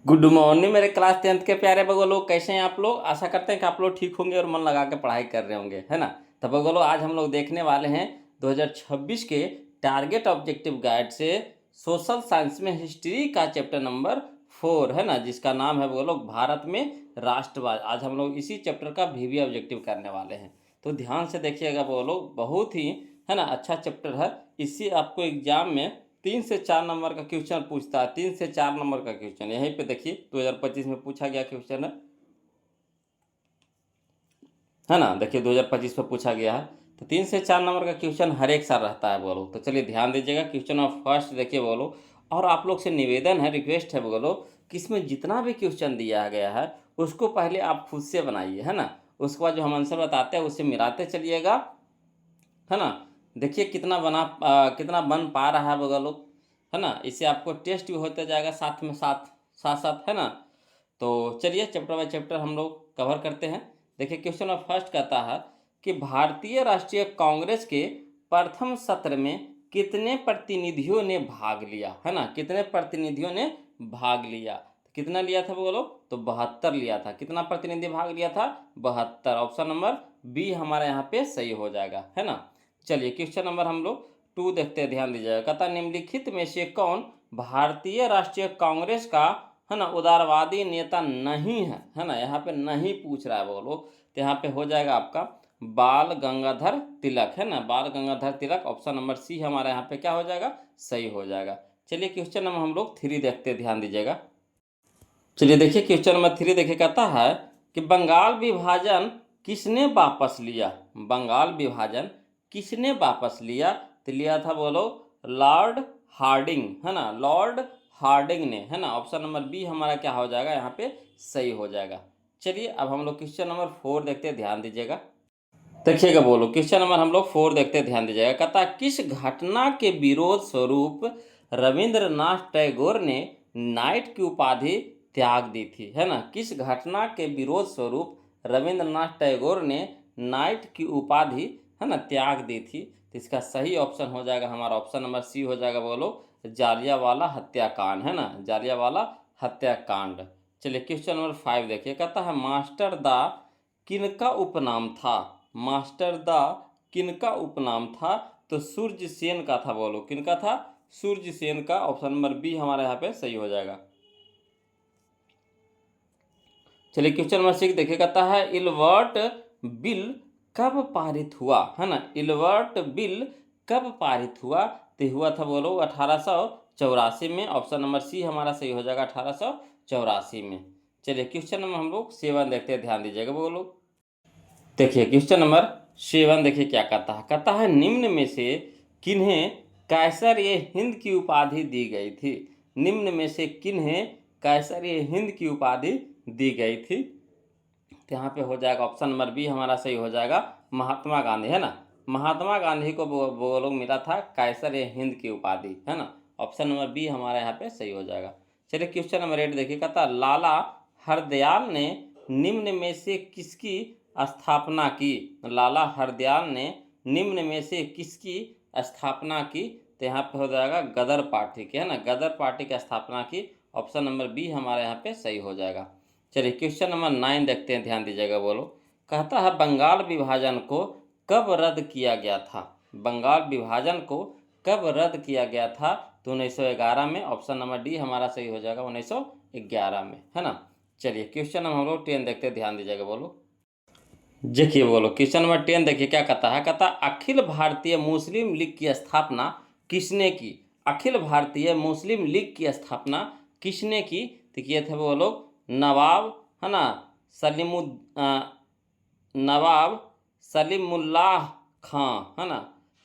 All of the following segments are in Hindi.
गुड मॉर्निंग मेरे क्लास 10th के प्यारे बगो लोग, कैसे हैं आप लोग। आशा करते हैं कि आप लोग ठीक होंगे और मन लगा के पढ़ाई कर रहे होंगे, है ना। तो बगो लोग, आज हम लोग देखने वाले हैं 2026 के टारगेट ऑब्जेक्टिव गाइड से सोशल साइंस में हिस्ट्री का चैप्टर नंबर 4, है ना, जिसका नाम है बगो लोग भारत में राष्ट्रवाद। आज हम लोग इसी चैप्टर का भी ऑब्जेक्टिव करने वाले हैं, तो ध्यान से देखिएगा बगो लोग, बहुत ही, है ना, अच्छा चैप्टर है। इससे आपको एग्जाम में 3 से 4 नंबर का क्वेश्चन पूछता है। 3 से 4 नंबर का क्वेश्चन यहीं पे देखिए 2025 में पूछा गया क्वेश्चन है ना। देखिए 2025 में पूछा गया है, तो 3 से 4 नंबर का क्वेश्चन हर एक साल रहता है बोलो। तो चलिए ध्यान दीजिएगा, क्वेश्चन ऑफ फर्स्ट देखिए बोलो। और आप लोग से निवेदन है, रिक्वेस्ट है बोलो, कि इसमें जितना भी क्वेश्चन दिया गया है उसको पहले आप खुद से बनाइए, है ना। उसके बाद जो हम आंसर बताते हैं उससे मिलाते चलिएगा, है ना। देखिए कितना कितना बन पा रहा है बगल लोग, है ना। इससे आपको टेस्ट भी होता जाएगा साथ में साथ साथ साथ, है ना। तो चलिए चैप्टर बाय चैप्टर हम लोग कवर करते हैं। देखिए क्वेश्चन ऑफ फर्स्ट कहता है कि भारतीय राष्ट्रीय कांग्रेस के प्रथम सत्र में कितने प्रतिनिधियों ने भाग लिया, है ना। कितने प्रतिनिधियों ने भाग लिया, कितना लिया था बोलो, तो 72 लिया था। कितना प्रतिनिधि भाग लिया था, 72। ऑप्शन नंबर बी हमारा यहाँ पे सही हो जाएगा, है ना। चलिए क्वेश्चन नंबर हम लोग 2 देखते हैं, ध्यान दीजिएगा। कहता निम्नलिखित में से कौन भारतीय राष्ट्रीय कांग्रेस का, है ना, उदारवादी नेता नहीं है ना। यहाँ पे नहीं पूछ रहा है बोलो, तो यहाँ पे हो जाएगा आपका बाल गंगाधर तिलक, है ना। बाल Gangadhar Tilak, option number C हमारा यहाँ पे क्या हो जाएगा, सही हो जाएगा। चलिए क्वेश्चन नंबर हम लोग 3 देखते हैं, ध्यान दीजिएगा। चलिए देखिए क्वेश्चन नंबर 3 देखिए, कहता है कि बंगाल विभाजन किसने वापस लिया। बंगाल विभाजन किसने वापस लिया, तो लिया था बोलो लॉर्ड हार्डिंग, है ना। लॉर्ड हार्डिंग ने, है ना। ऑप्शन नंबर बी हमारा क्या हो जाएगा, यहाँ पे सही हो जाएगा। चलिए अब हम लोग क्वेश्चन नंबर 4 देखते हैं, ध्यान दीजिएगा। देखिएगा बोलो, क्वेश्चन नंबर हम लोग 4 देखते हैं, ध्यान दीजिएगा। कहता किस घटना के विरोध स्वरूप रविंद्रनाथ टैगोर ने नाइट की उपाधि त्याग दी थी, है ना। किस घटना के विरोध स्वरूप रविंद्रनाथ टैगोर ने नाइट की उपाधि, है ना, त्याग दी थी। तो इसका सही ऑप्शन हो जाएगा हमारा ऑप्शन नंबर सी हो जाएगा बोलो, जालियांवाला हत्याकांड, है ना। जालियांवाला हत्याकांड। चलिए क्वेश्चन नंबर 5 देखिए, कहता है मास्टर दा किनका उपनाम था। मास्टर दा किनका उपनाम था, तो सूर्य सेन का था बोलो। किनका था, सूर्य सेन का। ऑप्शन नंबर बी हमारे यहाँ पे सही हो जाएगा। चलिए क्वेश्चन नंबर 6 देखिए, कहता है इलवर्ट बिल कब पारित हुआ, है ना। इलवर्ट बिल कब पारित हुआ, तो हुआ था बोलो 1884 में। ऑप्शन नंबर सी हमारा सही हो जाएगा, 1884 में। चलिए क्वेश्चन नंबर हम लोग 7 देखते हैं, ध्यान दीजिएगा बोलो। देखिए क्वेश्चन नंबर 7 देखिए क्या कहता है। कहता है निम्न में से किन्हें कैसर ये हिंद की उपाधि दी गई थी। निम्न में से किन्हें कैसर ये हिंद की उपाधि दी गई थी, तो यहाँ पे हो जाएगा ऑप्शन नंबर बी हमारा सही हो जाएगा, महात्मा गांधी, है ना। महात्मा गांधी को वो लोग मिला था कैसर ये हिंद की उपाधि, है ना। ऑप्शन नंबर बी हमारा यहाँ पे सही हो जाएगा। चलिए क्वेश्चन नंबर 8 देखिए, कहता लाला हरदयाल ने निम्न में से किसकी स्थापना की। लाला हरदयाल ने निम्न में से किसकी स्थापना की, तो यहाँ पे हो जाएगा गदर पार्टी की, है ना। गदर पार्टी की स्थापना की। ऑप्शन नंबर बी हमारे यहाँ पे सही हो जाएगा। चलिए क्वेश्चन नंबर 9 देखते हैं, ध्यान दीजिएगा बोलो। कहता है बंगाल विभाजन को कब रद्द किया गया था। बंगाल विभाजन को कब रद्द किया गया था, तो 1911 में। ऑप्शन नंबर डी हमारा सही हो जाएगा, 1911 में, है ना। चलिए क्वेश्चन नंबर हम लोग 10 देखते हैं, ध्यान दीजिएगा बोलो। देखिए बोलो क्वेश्चन नंबर 10 देखिए क्या कहता है। कहता अखिल भारतीय मुस्लिम लीग की स्थापना किसने की। अखिल भारतीय मुस्लिम लीग की स्थापना किसने की, तो किए थे वो लोग नवाब, है ना, नवाब सलीमुल्लाह खां, है ना।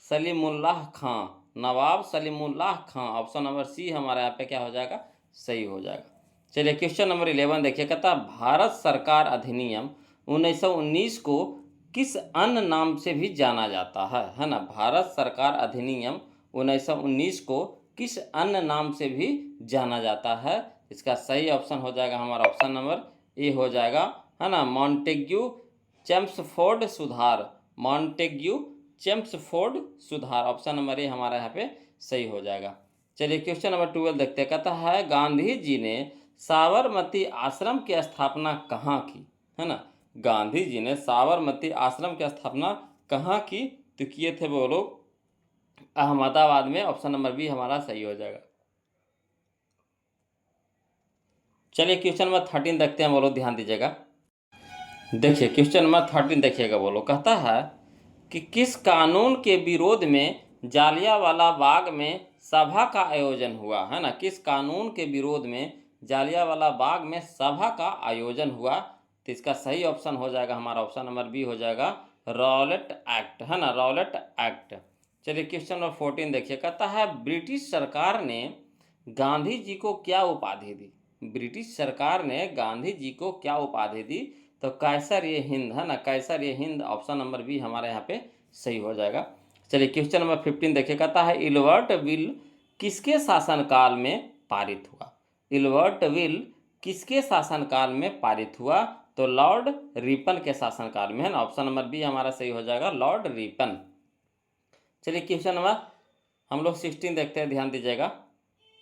सलीमुल्लाह खां, नवाब सलीमुल्लाह खां। ऑप्शन नंबर सी हमारे यहाँ पे क्या हो जाएगा, सही हो जाएगा। चलिए क्वेश्चन नंबर 11 देखिए, कहता भारत सरकार अधिनियम 1919 को किस अन्य नाम से भी जाना जाता है ना। भारत सरकार अधिनियम 1919 को किस अन्य नाम से भी जाना जाता है। इसका सही ऑप्शन हो जाएगा हमारा ऑप्शन नंबर ए हो जाएगा, है ना, मॉन्टेग्यू चेम्सफोर्ड सुधार। मॉन्टेग्यू चेम्सफोर्ड सुधार। ऑप्शन नंबर ए हमारा यहाँ पे सही हो जाएगा। चलिए क्वेश्चन नंबर 12 देखते हैं। कहता है गांधी जी ने साबरमती आश्रम की स्थापना कहाँ की, है ना। गांधी जी ने साबरमती आश्रम की स्थापना कहाँ की, तो किए थे वो लोग अहमदाबाद में। ऑप्शन नंबर बी हमारा सही हो जाएगा। चलिए क्वेश्चन नंबर 13 देखते हैं, बोलो ध्यान दीजिएगा। देखिए क्वेश्चन नंबर 13 देखिएगा, बोलो कहता है कि किस कानून के विरोध में जालियांवाला बाग में सभा का आयोजन हुआ, है ना। किस कानून के विरोध में जालियांवाला बाग में सभा का आयोजन हुआ, तो इसका सही ऑप्शन हो जाएगा हमारा ऑप्शन नंबर बी हो जाएगा, रॉलेट एक्ट, है ना, रॉलेट एक्ट। चलिए क्वेश्चन नंबर 14 देखिए, कहता है ब्रिटिश सरकार ने गांधी जी को क्या उपाधि दी। ब्रिटिश सरकार ने गांधी जी को क्या उपाधि दी, तो कैसर ये हिंद, है ना, कैसर ये हिंद। ऑप्शन नंबर बी हमारे यहाँ पे सही हो जाएगा। चलिए क्वेश्चन नंबर 15 देखिए, कहता है इल्बर्ट विल किसके शासनकाल में पारित हुआ। इल्बर्ट विल किसके शासनकाल में पारित हुआ, तो लॉर्ड रिपन के शासनकाल में, है ना। ऑप्शन नंबर बी हमारा सही हो जाएगा, लॉर्ड रिपन। चलिए क्वेश्चन नंबर हम लोग 16 देखते हैं, ध्यान दीजिएगा,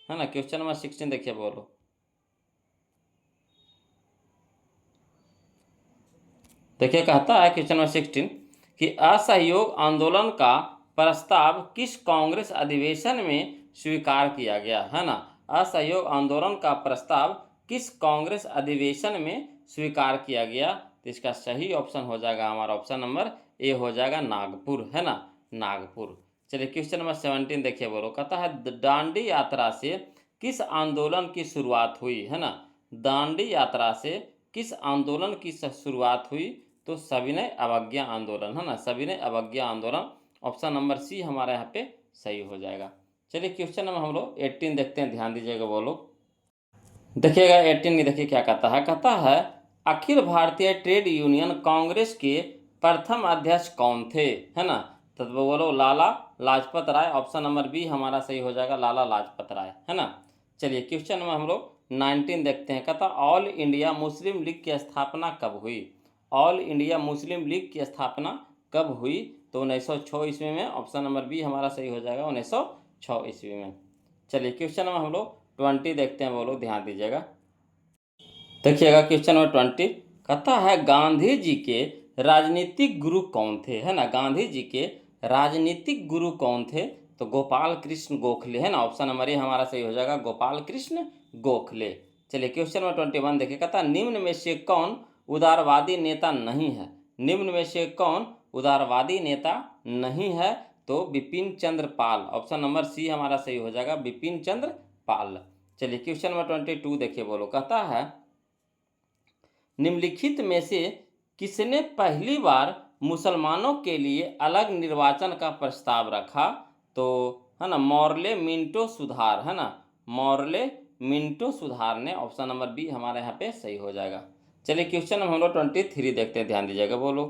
है ना। क्वेश्चन नंबर 16 देखिए, बोलो देखिए, कहता है क्वेश्चन नंबर 16 कि असहयोग आंदोलन का प्रस्ताव किस कांग्रेस अधिवेशन में स्वीकार किया गया, है ना। असहयोग आंदोलन का प्रस्ताव किस कांग्रेस अधिवेशन में स्वीकार किया गया, तो इसका सही ऑप्शन हो जाएगा हमारा ऑप्शन नंबर ए हो जाएगा, नागपुर, है ना, नागपुर। चलिए क्वेश्चन नंबर 17 देखिए, बोलो कहता है दांडी यात्रा से किस आंदोलन की शुरुआत हुई, है ना। दांडी यात्रा से किस आंदोलन की शुरुआत हुई, तो सविनय अवज्ञा आंदोलन, है ना, सविनय अवज्ञा आंदोलन। ऑप्शन नंबर सी हमारे यहाँ पे सही हो जाएगा। चलिए क्वेश्चन नंबर हम लोग 18 देखते हैं, ध्यान दीजिएगा, वो लोग देखिएगा 18 में देखिए क्या कहता है अखिल भारतीय ट्रेड यूनियन कांग्रेस के प्रथम अध्यक्ष कौन थे, है ना। तो बोलो Lala Lajpat Rai. Option number B हमारा सही हो जाएगा, लाला लाजपत राय, है ना। चलिए क्वेश्चन नंबर हम लोग 19 देखते हैं, कहता ऑल इंडिया मुस्लिम लीग की स्थापना कब हुई। ऑल इंडिया मुस्लिम लीग की स्थापना कब हुई, तो 1906 ईस्वी में। ऑप्शन नंबर बी हमारा सही हो जाएगा, 1906 ईस्वी में। चलिए क्वेश्चन नंबर हम लोग 20 देखते हैं, बोलो ध्यान दीजिएगा। देखिएगा क्वेश्चन नंबर 20 कहता है गांधी जी के राजनीतिक गुरु कौन थे, है ना। गांधी जी के राजनीतिक गुरु कौन थे, तो गोपाल कृष्ण गोखले, है ना। ऑप्शन नंबर ए हमारा सही हो जाएगा, गोपाल कृष्ण गोखले। चलिए क्वेश्चन नंबर 21 देखिए, कहता निम्न में से कौन उदारवादी नेता नहीं है। निम्न में से कौन उदारवादी नेता नहीं है, तो Bipin Chandra Pal. Option number C हमारा सही हो जाएगा, बिपिन चंद्र पाल। चलिए क्वेश्चन नंबर 22 देखिए, बोलो कहता है निम्नलिखित में से किसने पहली बार मुसलमानों के लिए अलग निर्वाचन का प्रस्ताव रखा, तो है ना मॉर्ले मिंटो सुधार, है ना, मॉर्ले मिंटो सुधार ने। ऑप्शन नंबर बी हमारे यहाँ पे सही हो जाएगा। चलिए क्वेश्चन नंबर हम लोग 23 देखते हैं, ध्यान दीजिएगा, बोलो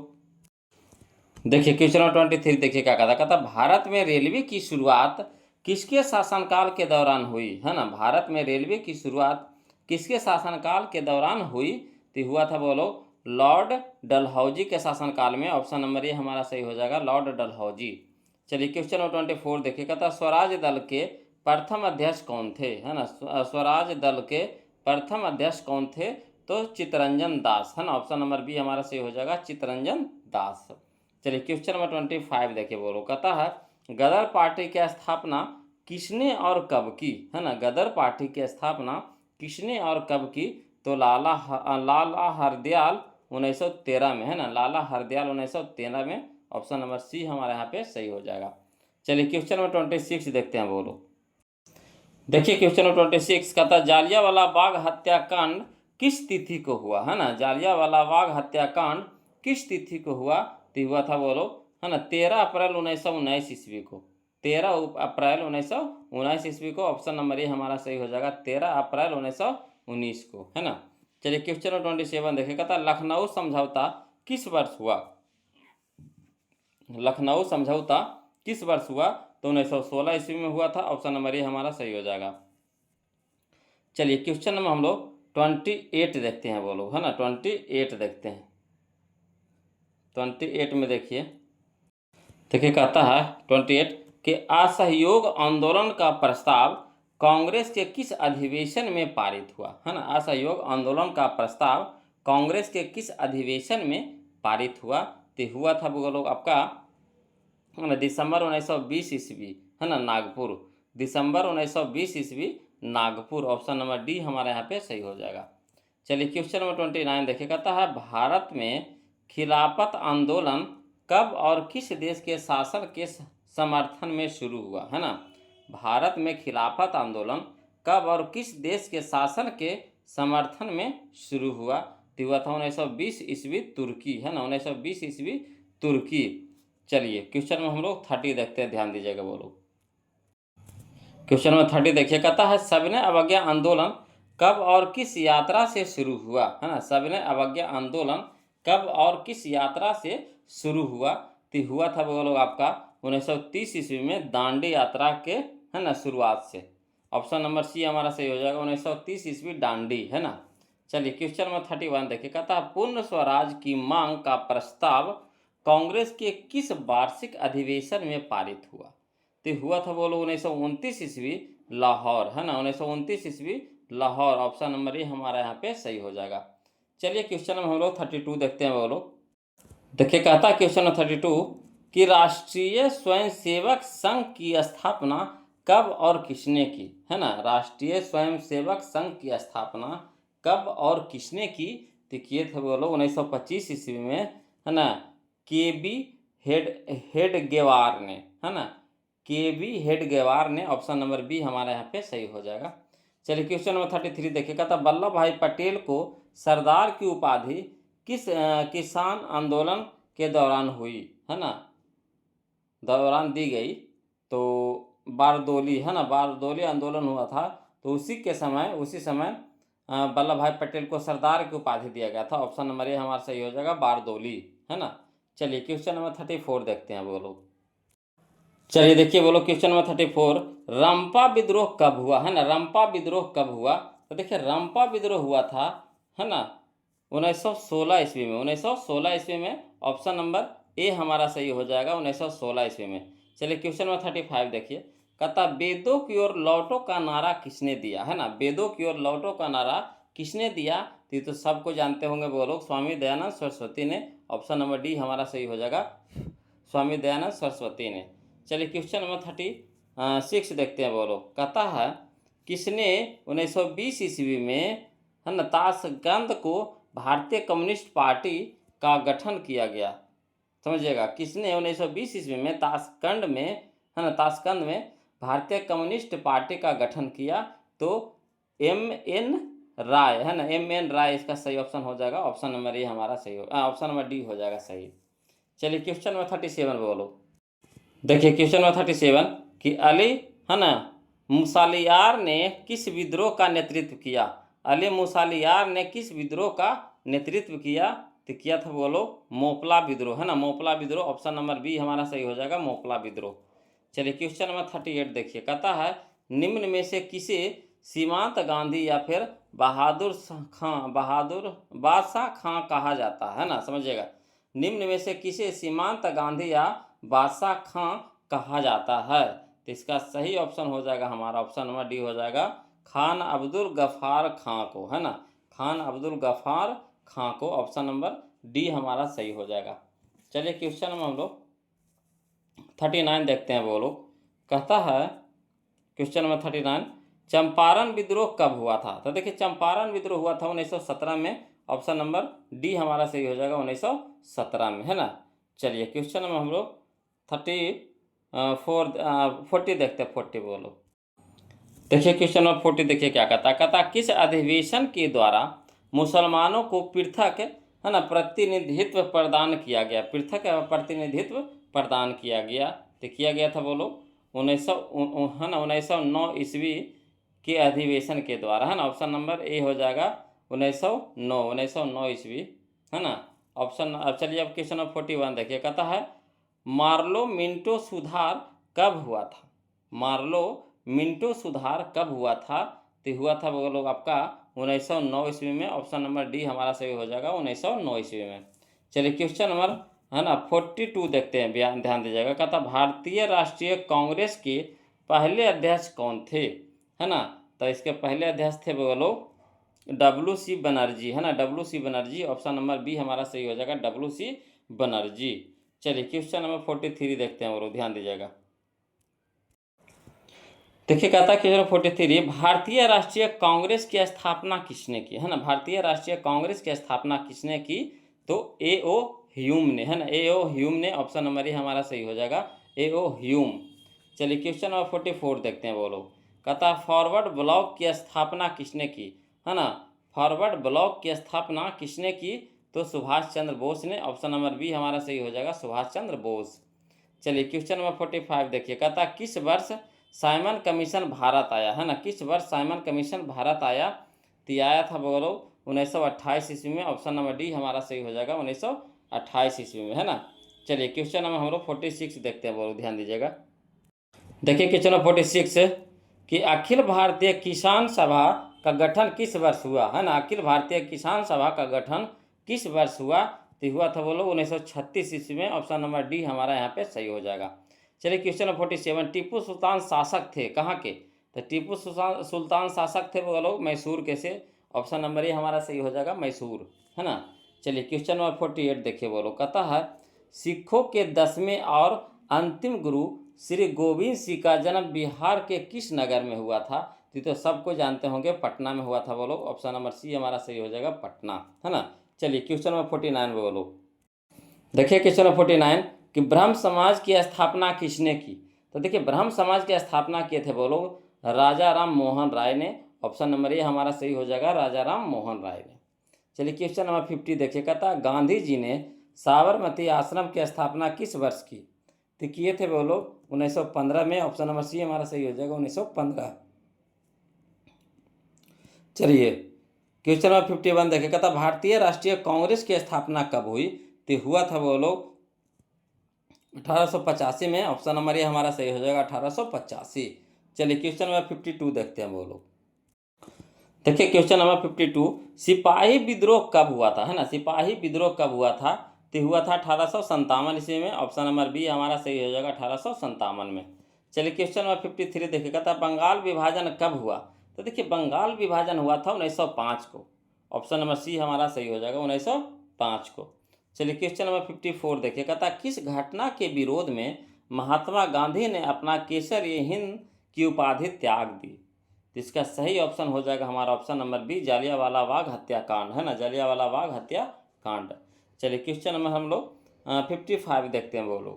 देखिए क्वेश्चन नंबर 23 देखिए क्या कहता भारत में रेलवे की शुरुआत किसके शासनकाल के दौरान हुई, है ना। भारत में रेलवे की शुरुआत किसके शासनकाल के दौरान हुई, तो हुआ था, बोलो लॉर्ड डलहौजी के शासनकाल में। ऑप्शन नंबर ए हमारा सही हो जाएगा, लॉर्ड डलहौजी। चलिए क्वेश्चन नंबर 24 देखिए, कहता स्वराज दल के प्रथम अध्यक्ष कौन थे, है ना। स्वराज दल के प्रथम अध्यक्ष कौन थे, तो चित्तरंजन दास, है ना। ऑप्शन नंबर बी हमारा सही हो जाएगा, चित्तरंजन दास। चलिए क्वेश्चन नंबर 25 देखिए, बोलो कहता है गदर पार्टी की स्थापना किसने और कब की, है ना। गदर पार्टी की स्थापना किसने और कब की, तो लाला हरदयाल 1913 में, है ना, लाला हरदयाल 1913 में। ऑप्शन नंबर सी हमारे यहाँ पे सही हो जाएगा। चलिए क्वेश्चन नंबर 26 देखते हैं, बोलो देखिए क्वेश्चन नंबर 26 कहता जालियांवाला बाग हत्याकांड किस तिथि को हुआ, है ना। जालियांवाला बाग हत्याकांड किस तिथि को हुआ, तो हुआ था, बोलो है ना 13 अप्रैल 1919 ईस्वी को। 13 अप्रैल 1919 ईस्वी को। ऑप्शन नंबर ए हमारा सही हो जाएगा, 13 अप्रैल 1919 को, है ना। चलिए क्वेश्चन नंबर 27 देखिए, कहता लखनऊ समझौता किस वर्ष हुआ। लखनऊ समझौता किस वर्ष हुआ, तो 1916 ईस्वी में हुआ था। ऑप्शन नंबर ए हमारा सही हो जाएगा। चलिए क्वेश्चन नंबर हम लोग 28 देखते हैं, बोलो है ना 28 देखते हैं। 28 में देखिए कहता है 28 कि असहयोग आंदोलन का प्रस्ताव कांग्रेस के किस अधिवेशन में पारित हुआ, है ना। असहयोग आंदोलन का प्रस्ताव कांग्रेस के किस अधिवेशन में पारित हुआ, तो हुआ था वो लोग आपका दिसंबर 1920 ईस्वी, है ना, नागपुर। दिसंबर 1920 ईस्वी नागपुर। ऑप्शन नंबर डी हमारे यहाँ पे सही हो जाएगा। चलिए क्वेश्चन नंबर 29 देखिए, कहता है भारत में खिलाफत आंदोलन कब और किस देश के शासन के समर्थन में शुरू हुआ, है ना। भारत में खिलाफत आंदोलन कब और किस देश के शासन के समर्थन में शुरू हुआ, तो हुआ था 1920 ईस्वी तुर्की, है ना, 1920 ईस्वी तुर्की। चलिए क्वेश्चन में हम लोग 30 देखते हैं, ध्यान दीजिएगा वो लोग। क्वेश्चन नंबर 30 देखिए, कहता है सविनय अवज्ञा आंदोलन कब और किस यात्रा से शुरू हुआ, है ना। सविनय अवज्ञा आंदोलन कब और किस यात्रा से शुरू हुआ, तो हुआ था वो लोग आपका 1930 ईस्वी में दांडी यात्रा के, है ना, शुरुआत से। ऑप्शन नंबर सी हमारा सही हो जाएगा, 1930 ईस्वी दांडी, है ना। चलिए क्वेश्चन नंबर 31 देखिए, कहता है पूर्ण स्वराज की मांग का प्रस्ताव कांग्रेस के किस वार्षिक अधिवेशन में पारित हुआ, तो हुआ था बोलो 1929 ईस्वी लाहौर, है ना, 1929 ईस्वी लाहौर। ऑप्शन नंबर ए हमारा यहाँ पे सही हो जाएगा। चलिए क्वेश्चन नंबर हम लोग 32 देखते हैं वो लोग। देखिए कहता है क्वेश्चन नंबर 32 कि राष्ट्रीय स्वयंसेवक संघ की स्थापना कब और किसने की, है ना। राष्ट्रीय स्वयंसेवक संघ की स्थापना कब और किसने की, तो किए थे वो लोग 1925 ईस्वी में, है ना, के.बी. हेडगेवार ने, है ना, के.बी. हेडगेवार ने। ऑप्शन नंबर बी हमारे यहाँ पे सही हो जाएगा। चलिए क्वेश्चन नंबर 33 देखिएगा, तो वल्लभ भाई पटेल को सरदार की उपाधि किस किसान आंदोलन के दौरान हुई, है ना, दौरान दी गई, तो बारदोली, है ना, बारदोली आंदोलन हुआ था, तो उसी समय वल्लभ भाई पटेल को सरदार की उपाधि दिया गया था। ऑप्शन नंबर ए हमारा सही हो जाएगा, बारदोली, है ना। चलिए क्वेश्चन नंबर 34 देखते हैं वो लोग। चलिए देखिए बोलो क्वेश्चन नंबर 34, रंपा विद्रोह कब हुआ, है ना। रंपा विद्रोह कब हुआ, तो देखिए रंपा विद्रोह हुआ था, है ना, 1916 ईस्वी में, 1916 ईस्वी में। ऑप्शन नंबर ए हमारा सही हो जाएगा, 1916 ईस्वी में। चलिए क्वेश्चन नंबर 35 देखिए, कहता वेदों की ओर लौटो का नारा किसने दिया, है ना। वेदों की ओर लौटो का नारा किसने दिया, तो सबको जानते होंगे वो लोग, स्वामी दयानंद सरस्वती ने। ऑप्शन नंबर डी हमारा सही हो जाएगा, स्वामी दयानंद सरस्वती ने। चलिए क्वेश्चन नंबर 36 देखते हैं वो लोग। कहता है किसने 1920 ईस्वी में, है ना, ताशकंद को भारतीय कम्युनिस्ट पार्टी का गठन किया गया, समझिएगा। किसने 1920 ईस्वी में ताशकंद में, है ना, ताशकंद में भारतीय कम्युनिस्ट पार्टी का गठन किया, तो M.N. राय, है ना, M.N. राय इसका सही ऑप्शन हो जाएगा। ऑप्शन नंबर ए हमारा सही हो, ऑप्शन नंबर डी हो जाएगा सही। चलिए क्वेश्चन नंबर 37 बोलो। देखिए क्वेश्चन नंबर 37 कि अली, है ना, मुसालियार ने किस विद्रोह का नेतृत्व किया। अली मुसालियार ने किस विद्रोह का नेतृत्व किया, तो किया था बोलो मोपला विद्रोह, है ना, मोपला विद्रोह। ऑप्शन नंबर बी हमारा सही हो जाएगा, मोपला विद्रोह। चलिए क्वेश्चन नंबर 38 देखिए, कहता है निम्न में से किसे सीमांत गांधी या फिर बहादुर बादशाह खां कहा जाता है ना, समझिएगा। निम्न में से किसे सीमांत गांधी या बादशाह खां कहा जाता है, तो इसका सही ऑप्शन हो जाएगा हमारा, ऑप्शन नंबर डी हो जाएगा, खान अब्दुल गफ्फार खां को, है ना, खान अब्दुल गफ्फार खां को। ऑप्शन नंबर डी हमारा सही हो जाएगा। चलिए क्वेश्चन में हम लोग 39 देखते हैं वो लोग। कहता है क्वेश्चन नंबर 39, चंपारण विद्रोह कब हुआ था, तो देखिए चंपारण विद्रोह हुआ था 1917 में। ऑप्शन नंबर डी हमारा सही हो जाएगा, 1917 में, है ना। चलिए क्वेश्चन में हम लोग 40 देखते हैं, 40 बोलो। देखिए क्वेश्चन नंबर 40 देखिए क्या कहता किस अधिवेशन के द्वारा मुसलमानों को पृथक, है ना, प्रतिनिधित्व प्रदान किया गया, पृथक प्रतिनिधित्व प्रदान किया गया, तो किया गया था बोलो 1909 ईस्वी के अधिवेशन के द्वारा, है ना। ऑप्शन नंबर ए हो जाएगा 1909 ईस्वी, है ना। ऑप्शन, अब चलिए अब क्वेश्चन नंबर 41 देखिए, कहता है मार्लो मिंटो सुधार कब हुआ था, मार्लो मिंटो सुधार कब हुआ था, तो हुआ था वो लोग आपका 1909 ईस्वी में। ऑप्शन नंबर डी हमारा सही हो जाएगा, 1909 ईस्वी में। चलिए क्वेश्चन नंबर, है ना, 42 देखते हैं, ध्यान दीजिएगा। कहता भारतीय राष्ट्रीय कांग्रेस के पहले अध्यक्ष कौन थे, है ना। तो इसके पहले अध्यक्ष थे बोलो WC बनर्जी, है ना, WC Banerjee. Option number B हमारा सही हो जाएगा, WC बनर्जी। चलिए क्वेश्चन नंबर 43 देखते हैं और ध्यान दीजिएगा। देखिए कहता है क्वेश्चन 43, भारतीय राष्ट्रीय कांग्रेस की स्थापना किसने की, है ना। भारतीय राष्ट्रीय कांग्रेस की स्थापना किसने की, तो A.O. ह्यूम ने, है ना, A.O. ह्यूम ने। ऑप्शन नंबर ए हमारा सही हो जाएगा, A.O. ह्यूम। चलिए क्वेश्चन नंबर 44 देखते हैं बोलो। कहता फॉरवर्ड ब्लॉक की स्थापना किसने की, है ना। फॉरवर्ड ब्लॉक की स्थापना किसने की, तो सुभाष चंद्र बोस ने। ऑप्शन नंबर बी हमारा सही हो जाएगा, सुभाष चंद्र बोस। चलिए क्वेश्चन नंबर 45 देखिए। कहता किस वर्ष साइमन कमीशन भारत आया, है ना। किस वर्ष साइमन कमीशन भारत आया, तो ये आया था बोलो 1928 ईस्वी में। ऑप्शन नंबर डी हमारा सही हो जाएगा, 1928 ईस्वी में, है ना। चलिए क्वेश्चन नंबर हम लोग 46 देखते हैं बोलो, ध्यान दीजिएगा। देखिए क्वेश्चन नंबर 46 कि अखिल भारतीय किसान सभा का गठन किस वर्ष हुआ, है ना। अखिल भारतीय किसान सभा का गठन किस वर्ष हुआ, तो हुआ था बोलो 1936 ईस्वी में। ऑप्शन नंबर डी हमारा यहाँ पे सही हो जाएगा। चलिए क्वेश्चन नंबर 47, टीपू सुल्तान शासक थे कहाँ के, तो टीपू सुल्तान शासक थे बोलो मैसूर के से। ऑप्शन नंबर ए हमारा सही हो जाएगा, मैसूर, है ना। चलिए क्वेश्चन नंबर 48 देखिए बोलो। कहता है सिखों के 10वें और अंतिम गुरु श्री गोविंद सिंह का जन्म बिहार के किस नगर में हुआ था, तो सबको जानते होंगे पटना में हुआ था बोलो। ऑप्शन नंबर सी हमारा सही हो जाएगा, पटना, है ना। चलिए क्वेश्चन नंबर 49 बोलो। देखिए क्वेश्चन नंबर 49 कि ब्रह्म समाज की स्थापना किसने की, तो देखिए ब्रह्म समाज की स्थापना किए थे बोलो राजा राम मोहन राय ने। ऑप्शन नंबर ए हमारा सही हो जाएगा, राजा राम मोहन राय ने। चलिए क्वेश्चन नंबर 50 देखिए। कहता गांधी जी ने साबरमती आश्रम की स्थापना किस वर्ष की, तो किए थे बोलो 1915 में। ऑप्शन नंबर सी हमारा सही हो जाएगा, 1915। चलिए क्वेश्चन नंबर 51 देखिए। कहता भारतीय राष्ट्रीय कांग्रेस की स्थापना कब हुई, तो हुआ था बोलो 1885 में। ऑप्शन नंबर ए हमारा सही हो जाएगा, 1885। चलिए क्वेश्चन नंबर 52 देखते हैं बोलो। देखिए क्वेश्चन नंबर 52, सिपाही विद्रोह कब हुआ था, है ना। सिपाही विद्रोह कब हुआ था, तो हुआ था 1857 ईस्वी में। ऑप्शन नंबर बी हमारा सही हो जाएगा, 1857 में। चलिए क्वेश्चन नंबर 53 देखिएगा। था बंगाल विभाजन कब हुआ, तो देखिए बंगाल विभाजन हुआ था 1905 को। ऑप्शन नंबर सी हमारा सही हो जाएगा, 1905 को। चलिए क्वेश्चन नंबर 54 देखिएगा। था किस घटना के विरोध में महात्मा गांधी ने अपना केसर हिंद की उपाधि त्याग दी, तो इसका सही ऑप्शन हो जाएगा हमारा option number B, Jallianwala Bagh हत्याकांड, है ना, जालियांवाला बाग हत्याकांड। चलिए क्वेश्चन नंबर हम लोग 55 देखते हैं बोलो।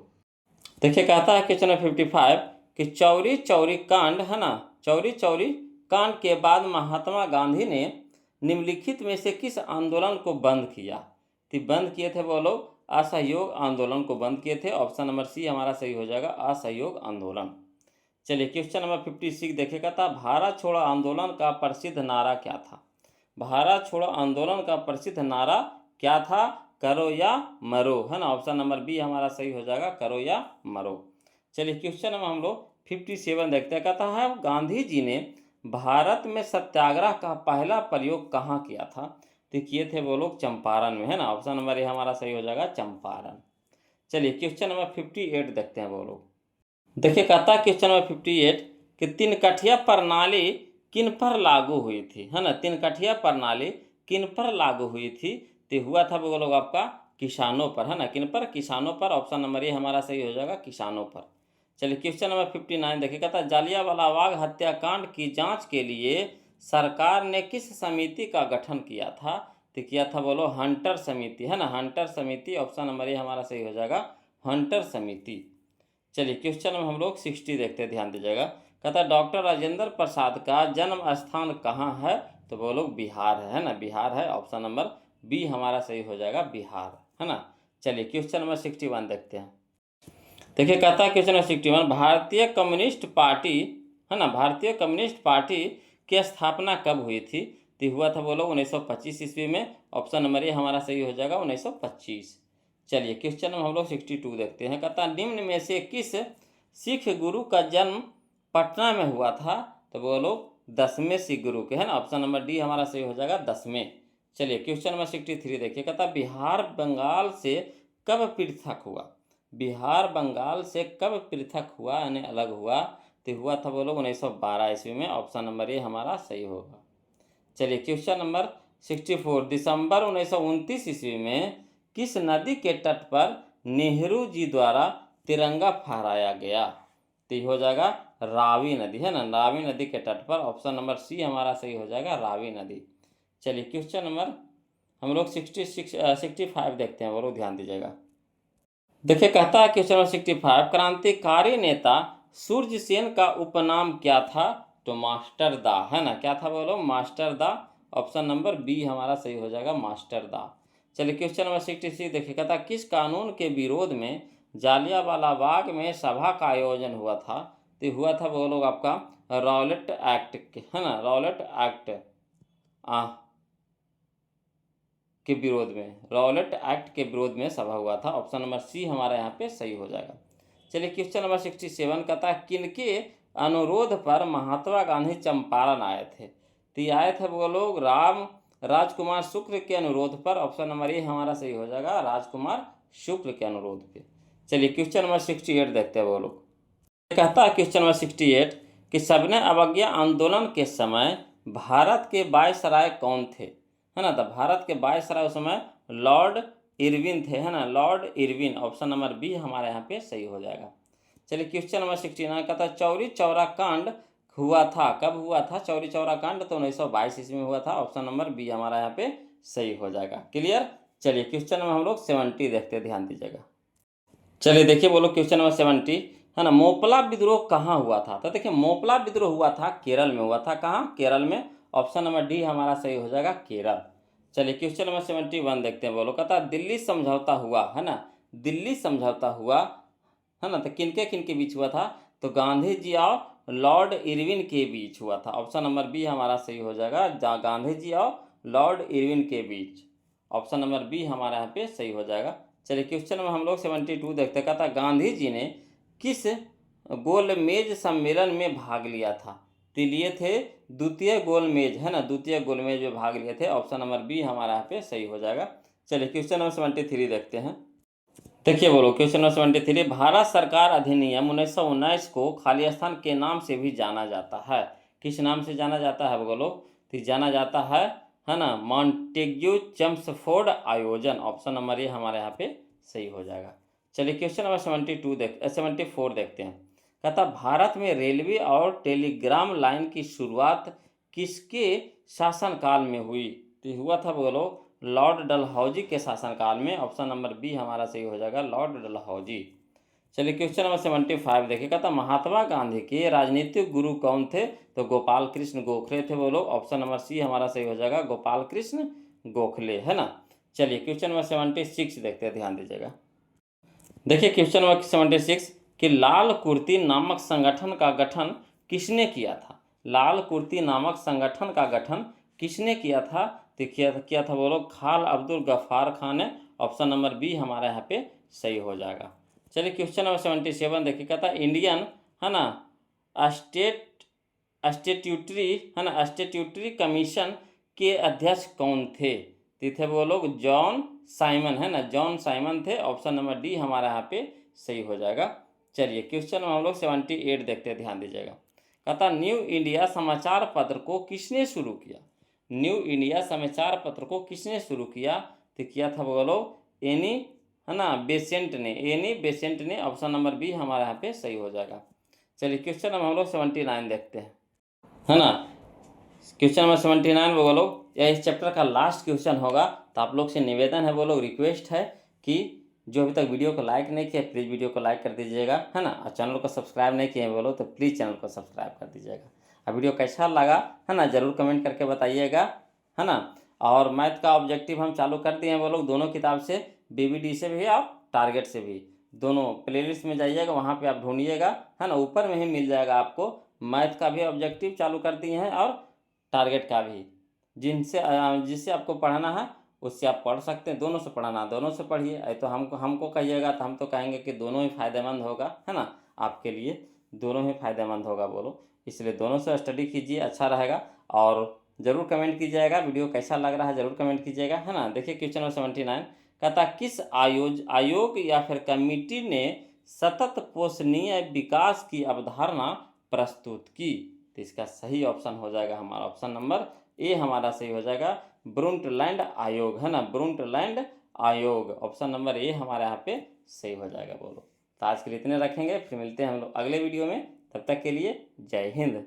देखिए कहता है क्वेश्चन नंबर 55 कि चौरी चौरी कांड, है ना, चौरी चौरी कांड के बाद महात्मा गांधी ने निम्नलिखित में से किस आंदोलन को बंद किया, तो बंद किए थे बोलो असहयोग आंदोलन को बंद किए थे। ऑप्शन नंबर सी हमारा सही हो जाएगा, असहयोग आंदोलन। चलिए क्वेश्चन नंबर 56 देखेगा था भारत छोड़ो आंदोलन का प्रसिद्ध नारा क्या था, भारत छोड़ो आंदोलन का प्रसिद्ध नारा क्या था, करो या मरो, है ना। ऑप्शन नंबर बी हमारा सही हो जाएगा, करो या मरो। चलिए क्वेश्चन नंबर हम लोग 57 देखते हैं। कहता है गांधी जी ने भारत में सत्याग्रह का पहला प्रयोग कहाँ किया था, तो किए थे वो लोग चंपारण में, है ना। ऑप्शन नंबर ए हमारा सही हो जाएगा, चंपारण। चलिए क्वेश्चन नंबर 58 देखते हैं वो लोग। देखिए कहता है क्वेश्चन नंबर 58 कि तिनकठिया प्रणाली किन पर लागू हुई थी, है ना। तिनकठिया प्रणाली किन पर लागू हुई थी, तो हुआ था वो लोग आपका किसानों पर, है ना। किन पर, किसानों पर। ऑप्शन नंबर ए हमारा सही हो जाएगा, किसानों पर। चलिए क्वेश्चन नंबर 59 देखिए। कहता जालियांवाला बाग हत्याकांड की जांच के लिए सरकार ने किस समिति का गठन किया था, तो किया था बोलो हंटर समिति, है ना, हंटर समिति। ऑप्शन नंबर ए हमारा सही हो जाएगा, हंटर समिति। चलिए क्वेश्चन में हम लोग 60 देखते हैं, ध्यान दीजिएगा। कहता डॉक्टर राजेंद्र प्रसाद का जन्म स्थान कहाँ है, तो वो लोग बिहार है ना, बिहार है। ऑप्शन नंबर बी हमारा सही हो जाएगा, बिहार, है ना। चलिए क्वेश्चन नंबर 61 देखते हैं। देखिए कहता है क्वेश्चन नंबर 61, भारतीय कम्युनिस्ट पार्टी, है ना, भारतीय कम्युनिस्ट पार्टी की स्थापना कब हुई थी, तो हुआ था बोलो 1925 ईस्वी में। ऑप्शन नंबर ए हमारा सही हो जाएगा, 1925। चलिए क्वेश्चन हम लोग 62 देखते हैं। कहता निम्न में से किस सिख गुरु का जन्म पटना में हुआ था, तो बोलो 10वें सिख गुरु के, है ना। ऑप्शन नंबर डी हमारा सही हो जाएगा, 10वें। चलिए क्वेश्चन नंबर 63 देखिए। कहता बिहार बंगाल से कब पृथक हुआ, बिहार बंगाल से कब पृथक हुआ यानी अलग हुआ, तो हुआ था वो लोग 1912 ईस्वी में। ऑप्शन नंबर ए हमारा सही होगा। चलिए क्वेश्चन नंबर 64, दिसंबर 1929 ईस्वी में किस नदी के तट पर नेहरू जी द्वारा तिरंगा फहराया गया? तो ये हो जाएगा रावी नदी, है ना, रावी नदी के तट पर। ऑप्शन नंबर सी हमारा सही हो जाएगा, रावी नदी। चलिए क्वेश्चन नंबर हम लोग 65 देखते हैं, वो लोग ध्यान दीजिएगा। देखिए कहता है क्वेश्चन नंबर 65, क्रांतिकारी नेता सूर्य सेन का उपनाम क्या था? तो मास्टर दा, है ना, क्या था बोलो? मास्टर दा। ऑप्शन नंबर बी हमारा सही हो जाएगा, मास्टर दा। चलिए क्वेश्चन नंबर 66 देखिए, कहता किस कानून के विरोध में जालियांवाला बाग में सभा का आयोजन हुआ था? तो हुआ था वो लोग आपका रॉलेट एक्ट, है ना, रॉलेट एक्ट के विरोध में, रॉलेट एक्ट के विरोध में सभा हुआ था। ऑप्शन नंबर सी हमारा यहाँ पे सही हो जाएगा। चलिए क्वेश्चन नंबर 67 कहता है किनके अनुरोध पर महात्मा गांधी चंपारण आए थे? तो ये आए थे वो लोग राजकुमार शुक्ल के अनुरोध पर। ऑप्शन नंबर ए हमारा सही हो जाएगा, राजकुमार शुक्ल के अनुरोध पे। चलिए क्वेश्चन नंबर 68 देखते हैं वो लोग। कहता है क्वेश्चन नंबर 68 कि सविनय अवज्ञा आंदोलन के समय भारत के वायसराय कौन थे? है ना, तो भारत के वायसराय उस समय लॉर्ड इरविन थे, है ना, lord Irwin. Option number B हमारे यहाँ पे सही हो जाएगा। चलिए क्वेश्चन नंबर 69 कहता है चौरी चौरा कांड हुआ था, कब हुआ था चौरी चौरा कांड? तो 1922 ईस्वी में हुआ था। ऑप्शन नंबर बी हमारा यहाँ पे सही हो जाएगा। क्लियर। चलिए क्वेश्चन नंबर हम लोग 70 देखते हैं, ध्यान दीजिएगा। चलिए देखिए बोलो क्वेश्चन नंबर 70, है ना, मोपला विद्रोह कहाँ हुआ था? तो देखिए मोपला विद्रोह हुआ था केरल में, हुआ था कहाँ? केरल में। ऑप्शन नंबर डी हमारा सही हो जाएगा, केरल। चलिए क्वेश्चन नंबर 71 देखते हैं, बोलो कहता दिल्ली समझौता हुआ, है ना, दिल्ली समझौता हुआ, है ना, तो किनके किनके बीच हुआ था? तो गांधी जी और लॉर्ड इरविन के बीच हुआ था। ऑप्शन नंबर बी हमारा सही हो जाएगा, गांधी जी और लॉर्ड इरविन के बीच। ऑप्शन नंबर बी हमारा यहाँ पे सही हो जाएगा। चलिए क्वेश्चन में हम लोग 72 देखते, कहता गांधी जी ने किस गोलमेज सम्मेलन में भाग लिया था? तो लिए थे द्वितीय गोलमेज, है ना, द्वितीय गोलमेज में भाग लिए थे। ऑप्शन नंबर बी हमारा यहाँ पे सही हो जाएगा। चलिए क्वेश्चन नंबर 73 देखते हैं। देखिए बोलो क्वेश्चन नंबर 73, भारत सरकार अधिनियम 1919 को खाली स्थान के नाम से भी जाना जाता है। किस नाम से जाना जाता है बोलो? तो जाना जाता है ना, मॉन्टेग्यू चेम्सफोर्ड आयोजन। ऑप्शन नंबर ए हमारे यहाँ पे सही हो जाएगा। चलिए क्वेश्चन नंबर 74 देखते हैं। कहता भारत में रेलवे और टेलीग्राम लाइन की शुरुआत किसके शासनकाल में हुई? तो हुआ था बोलो लॉर्ड डलहौजी के शासनकाल में। ऑप्शन नंबर बी हमारा सही हो जाएगा, लॉर्ड डलहौजी। चलिए क्वेश्चन नंबर 75 देखिए, कहता महात्मा गांधी के राजनीतिक गुरु कौन थे? तो गोपाल कृष्ण गोखले थे वो लोग। ऑप्शन नंबर सी हमारा सही हो जाएगा, गोपाल कृष्ण गोखले, है ना। चलिए क्वेश्चन नंबर 76 देखते हैं, ध्यान दीजिएगा। देखिए क्वेश्चन नंबर 76 कि लाल कुर्ती नामक संगठन का गठन किसने किया था? लाल कुर्ती नामक संगठन का गठन किसने किया था? तो किया था वो लोग खान अब्दुल गफ्फार खान ने। ऑप्शन नंबर बी हमारा यहाँ पे सही हो जाएगा। चलिए क्वेश्चन नंबर 77 देखिए, कहता इंडियन, है ना, स्टेट्यूटरी, है ना, स्टेट्यूटरी कमीशन के अध्यक्ष कौन थे? तो थे वो लोग जॉन साइमन, है ना, जॉन साइमन थे। ऑप्शन नंबर डी हमारा यहाँ पे सही हो जाएगा। चलिए क्वेश्चन हम लोग 78 देखते हैं, ध्यान दीजिएगा। कहता न्यू इंडिया समाचार पत्र को किसने शुरू किया? न्यू इंडिया समाचार पत्र को किसने शुरू किया? तो किया था वो लोग एनी, है ना, बेसेंट ने, एनी बेसेंट ने। ऑप्शन नंबर बी हमारा यहाँ पे सही हो जाएगा। चलिए क्वेश्चन हम लोग 79 देखते हैं, है ना। क्वेश्चन नंबर 79 वो लोग, यह इस चैप्टर का लास्ट क्वेश्चन होगा। तो आप लोग से निवेदन है, वो लोग रिक्वेस्ट है कि जो अभी तक वीडियो को लाइक नहीं किया प्लीज़ वीडियो को लाइक कर दीजिएगा, है ना, और चैनल को सब्सक्राइब नहीं किए बोलो तो प्लीज़ चैनल को सब्सक्राइब कर दीजिएगा। और वीडियो कैसा लगा, है ना, ज़रूर कमेंट करके बताइएगा, है ना। और मैथ का ऑब्जेक्टिव हम चालू कर दिए हैं वो लोग दोनों किताब से, BBD से भी और टारगेट से भी। दोनों प्लेलिस्ट में जाइएगा, वहाँ पे आप ढूंढिएगा, है ना, ऊपर में ही मिल जाएगा आपको। मैथ का भी ऑब्जेक्टिव चालू कर दिए हैं और टारगेट का भी, जिससे आपको पढ़ना है उससे आप पढ़ सकते हैं। दोनों से पढ़ना, दोनों से पढ़िए। तो हमको कहिएगा तो हम तो कहेंगे कि दोनों ही फायदेमंद होगा, है ना, आपके लिए दोनों ही फायदेमंद होगा बोलो। इसलिए दोनों से स्टडी कीजिए, अच्छा रहेगा। और ज़रूर कमेंट कीजिएगा वीडियो कैसा लग रहा है, ज़रूर कमेंट कीजिएगा, है ना। देखिए क्वेश्चन नंबर 79 कहता किस आयोग या फिर कमिटी ने सतत पोषणीय विकास की अवधारणा प्रस्तुत की। तो इसका सही ऑप्शन हो जाएगा हमारा ऑप्शन नंबर ए हमारा सही हो जाएगा, ब्रुंटलैंड आयोग, है ना, ब्रुंटलैंड आयोग, ऑप्शन नंबर ए हमारे यहाँ पे सही हो जाएगा बोलो। तो आज के लिए इतने रखेंगे, फिर मिलते हैं हम लोग अगले वीडियो में, तब तक के लिए जय हिंद।